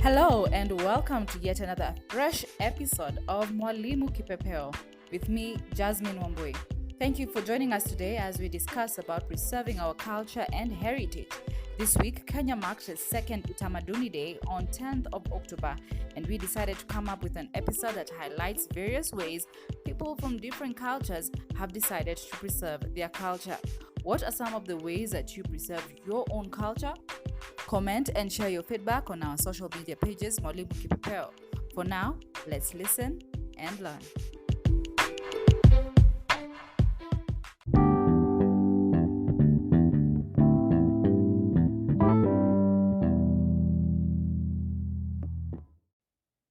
Hello and welcome to yet another fresh episode of Mwalimu Kipepeo with me, Jasmine Wambui. Thank you for joining us today as we discuss about preserving our culture and heritage. This week, Kenya marked its second Utamaduni Day on 10th of October, and we decided to come up with an episode that highlights various ways people from different cultures have decided to preserve their culture. What are some of the ways that you preserve your own culture? Comment and share your feedback on our social media pages, Mwalimu Kipepeo. For now, let's listen and learn.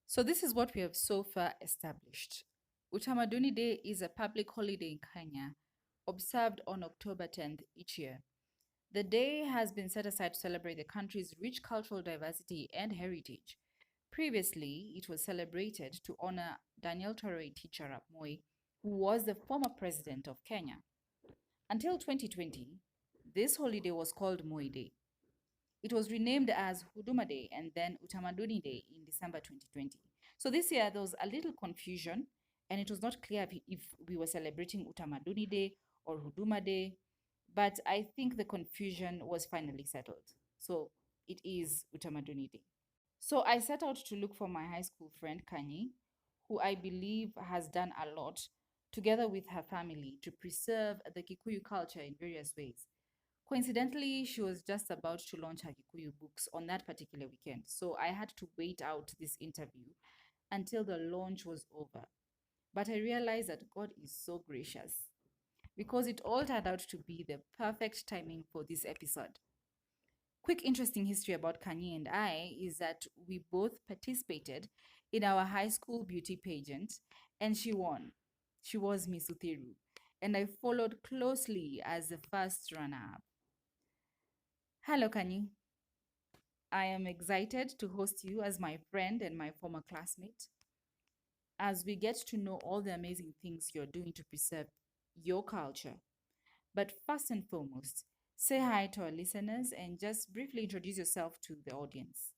So this is what we have so far established. Utamaduni Day is a public holiday in Kenya, observed on October 10th each year. The day has been set aside to celebrate the country's rich cultural diversity and heritage. Previously, it was celebrated to honor Daniel Toroitich Arap Moi, who was the former president of Kenya. Until 2020, this holiday was called Moi Day. It was renamed as Huduma Day and then Utamaduni Day in December 2020. So this year, there was a little confusion, and it was not clear if we were celebrating Utamaduni Day or Huduma Day. But I think the confusion was finally settled. So it is Utamaduni Day. So I set out to look for my high school friend Kanyi, who I believe has done a lot, together with her family, to preserve the Kikuyu culture in various ways. Coincidentally, she was just about to launch her Kikuyu books on that particular weekend. So I had to wait out this interview until the launch was over. But I realized that God is so gracious, because it all turned out to be the perfect timing for this episode. Quick interesting history about Kanye and I is that we both participated in our high school beauty pageant, and she won. She was Miss Uthiru, and I followed closely as the first runner-up. Hello, Kanye. I am excited to host you as my friend and my former classmate, as we get to know all the amazing things you're doing to preserve your culture. But first and foremost, say hi to our listeners and just briefly introduce yourself to the audience.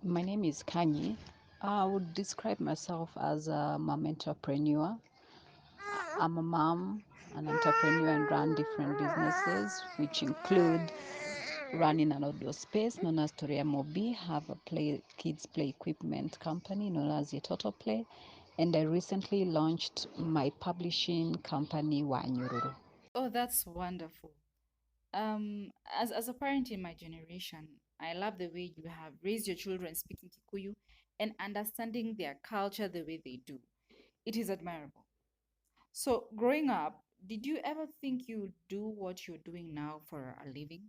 My name is Kanyi. I would describe myself as a mom entrepreneur. I'm a mom, an entrepreneur, and run different businesses, which include running an outdoor space known as Torea Mobi, have a kids play equipment company known as Total Play, and I recently launched my publishing company, Wanyururu. Oh, that's wonderful. As a parent in my generation, I love the way you have raised your children speaking Kikuyu and understanding their culture the way they do. It is admirable. So, growing up, did you ever think you would do what you're doing now for a living?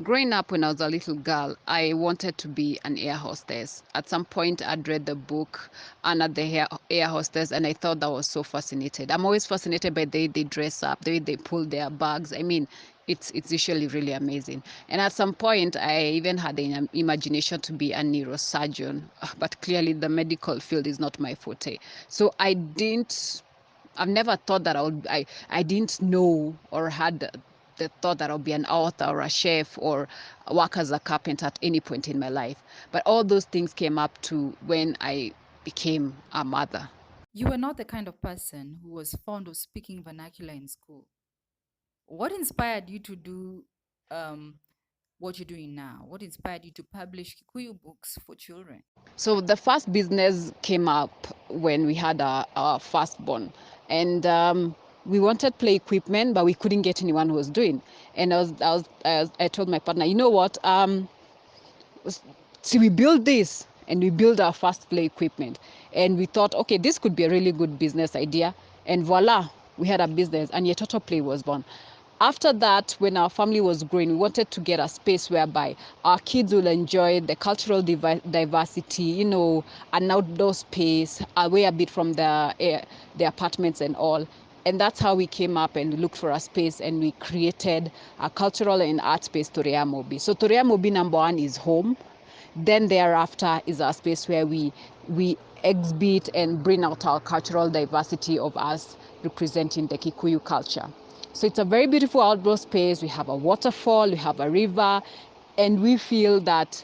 Growing up when I was a little girl, I wanted to be an air hostess. At some point, I'd read the book Anna the Air Hostess, and I thought that was so fascinated. I'm always fascinated by the way they dress up, the way they pull their bags. I mean, it's usually really amazing. And at some point, I even had the imagination to be a neurosurgeon, but clearly the medical field is not my forte. So I've never thought that I didn't know or had the thought that I'll be an author or a chef or work as a carpenter at any point in my life. But all those things came up to when I became a mother. You were not the kind of person who was fond of speaking vernacular in school. What inspired you to do what you're doing now? What inspired you to publish Kikuyu books for children? So the first business came up when we had our firstborn, and we wanted play equipment, but we couldn't get anyone who was doing. And I told my partner, you know what? See, we built this, and we built our first play equipment, and we thought, okay, this could be a really good business idea, and voila, we had a business, and yet Toto Play was born. After that, when our family was growing, we wanted to get a space whereby our kids will enjoy the cultural diversity, an outdoor space, away a bit from the apartments and all. And that's how we came up and looked for a space, and we created a cultural and art space, Torea Mobi. So Torea Mobi number one is home. Then thereafter is a space where we exhibit and bring out our cultural diversity of us representing the Kikuyu culture. So it's a very beautiful outdoor space. We have a waterfall, we have a river, and we feel that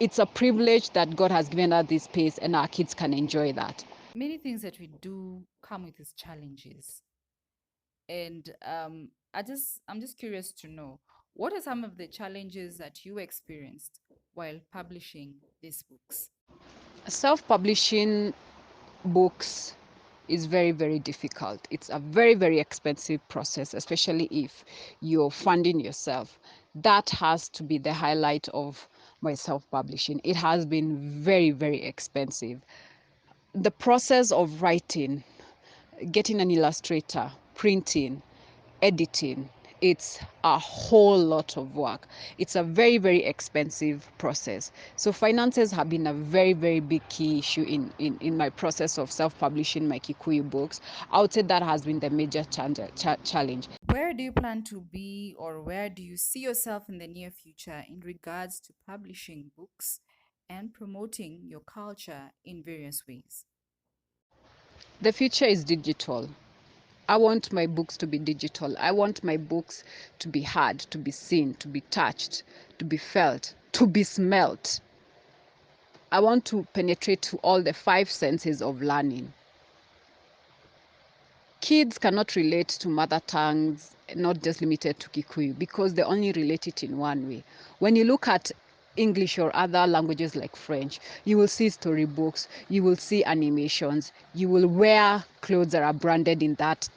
It's a privilege that God has given us this space, and our kids can enjoy that. Many things that we do come with its challenges. And I'm just curious to know, what are some of the challenges that you experienced while publishing these books? Self-publishing books is very, very difficult. It's a very, very expensive process, especially if you're funding yourself. That has to be the highlight of my self-publishing. It has been very, very expensive. The process of writing, getting an illustrator, printing, editing, it's a whole lot of work. It's a very, very expensive process. So finances have been a very, very big key issue in my process of self-publishing my Kikuyu books. I would say that has been the major challenge. Where do you plan to be, or where do you see yourself in the near future in regards to publishing books and promoting your culture in various ways? The future is digital. I want my books to be digital. I want my books to be heard, to be seen, to be touched, to be felt, to be smelt. I want to penetrate to all the five senses of learning. Kids cannot relate to mother tongues, not just limited to Kikuyu, because they only relate it in one way. When you look at English or other languages like French, you will see storybooks, you will see animations, you will wear clothes that are branded in that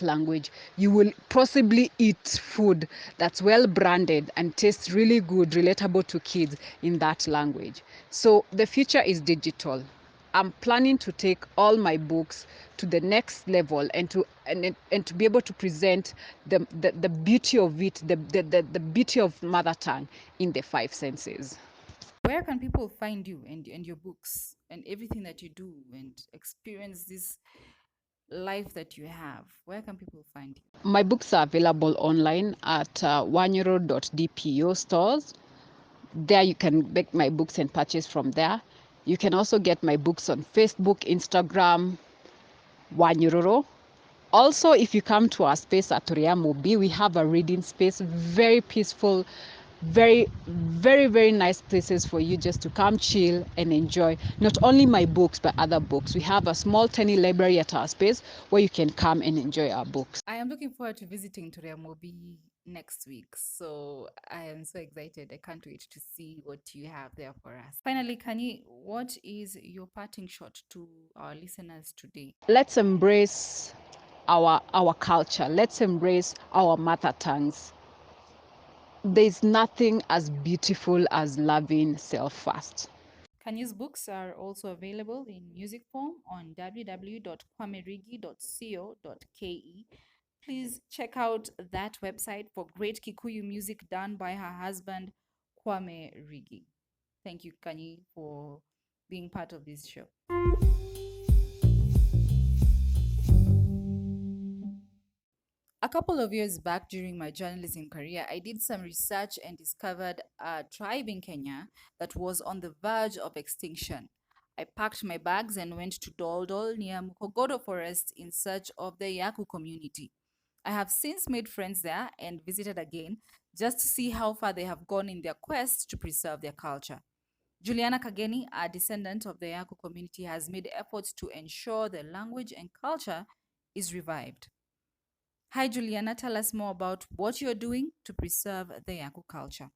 language. You will possibly eat food that's well branded and tastes really good, relatable to kids in that language. So the future is digital. I'm planning to take all my books to the next level and to be able to present the beauty of it, the beauty of mother tongue in the five senses. Where can people find you and your books and everything that you do and experience this life that you have? Where can people find you? My books are available online at wanyoro.dpo stores. There you can make my books and purchase from there. You can also get my books on Facebook, Instagram, Wanyoro. Also, if you come to our space at Uriamobi, we have a reading space, very peaceful, very, very, very nice places for you just to come chill and enjoy not only my books, but other books. We have a small, tiny library at our space where you can come and enjoy our books. I am looking forward to visiting Mobi next week. So I am so excited. I can't wait to see what you have there for us. Finally, Kani, what is your parting shot to our listeners today? Let's embrace our culture. Let's embrace our mother tongues. There's nothing as beautiful as loving self first. Kanye's books are also available in music form on www.kwamerigi.co.ke. Please check out that website for great Kikuyu music done by her husband, Kwame Rigi. Thank you, Kanye, for being part of this show. A couple of years back during my journalism career, I did some research and discovered a tribe in Kenya that was on the verge of extinction. I packed my bags and went to Doldol near Mukogodo Forest in search of the Yaku community. I have since made friends there and visited again just to see how far they have gone in their quest to preserve their culture. Juliana Kageni, a descendant of the Yaku community, has made efforts to ensure the language and culture is revived. Hi, Juliana. Tell us more about what you're doing to preserve the Yaku culture.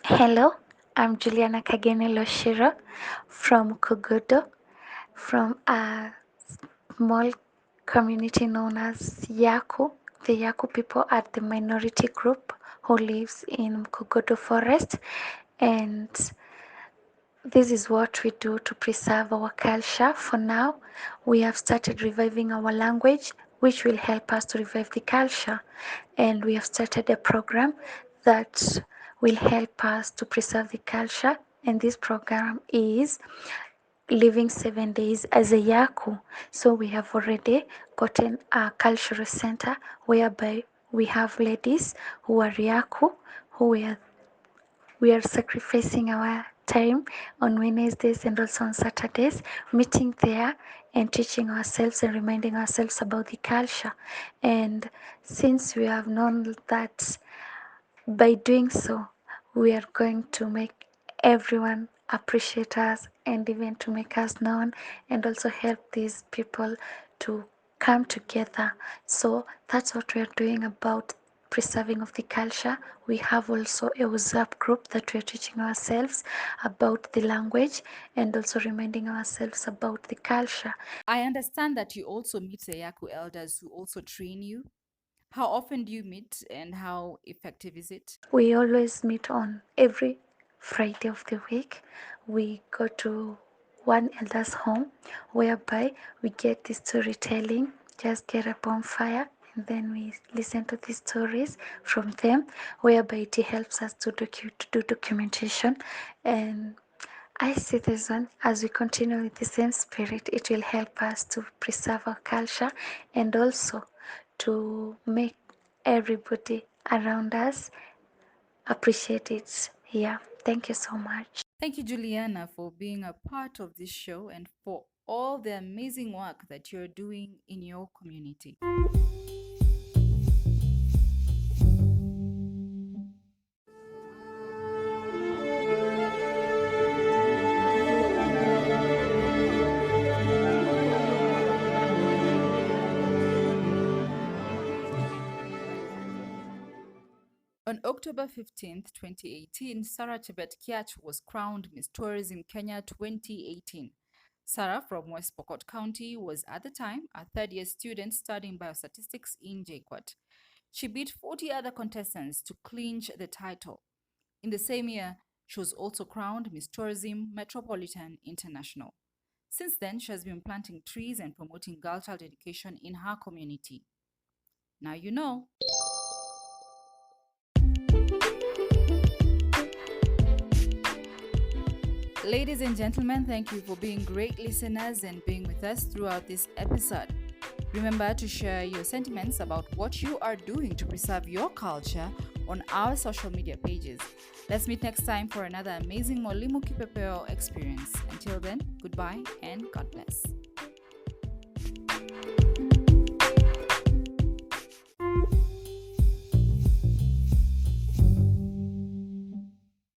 Hello, I'm Juliana Kagene Loshiro from Kogodo, from a small community known as Yaku. The Yaku people are the minority group who lives in Kogodo Forest, and this is what we do to preserve our culture. For now, we have started reviving our language, which will help us to revive the culture. And we have started a program that will help us to preserve the culture. And this program is living 7 days as a Yaku. So we have already gotten a cultural center whereby we have ladies who are Yaku, who we are sacrificing our time on Wednesdays and also on Saturdays, meeting there and teaching ourselves and reminding ourselves about the culture. And since we have known that by doing so, we are going to make everyone appreciate us and even to make us known and also help these people to come together. So that's what we are doing about preserving of the culture. We have also a WhatsApp group that we're teaching ourselves about the language and also reminding ourselves about the culture. I understand that you also meet the Yaku elders who also train you. How often do you meet and how effective is it? We always meet on every Friday of the week. We go to one elder's home whereby we get the storytelling, just get a bonfire, and then we listen to the stories from them, whereby it helps us to do documentation. And I see this one as we continue with the same spirit, it will help us to preserve our culture and also to make everybody around us appreciate it. Yeah, thank you so much. Thank you, Juliana, for being a part of this show and for all the amazing work that you're doing in your community. On October 15th, 2018, Sarah Chebet Kiach was crowned Miss Tourism Kenya 2018. Sarah from West Pokot County was at the time a third-year student studying biostatistics in JKUAT. She beat 40 other contestants to clinch the title. In the same year, she was also crowned Miss Tourism Metropolitan International. Since then, she has been planting trees and promoting girl child education in her community. Now you know. Ladies and gentlemen, thank you for being great listeners and being with us throughout this episode. Remember to share your sentiments about what you are doing to preserve your culture on our social media pages. Let's meet next time for another amazing Mwalimu Kipepeo experience. Until then, goodbye and God bless.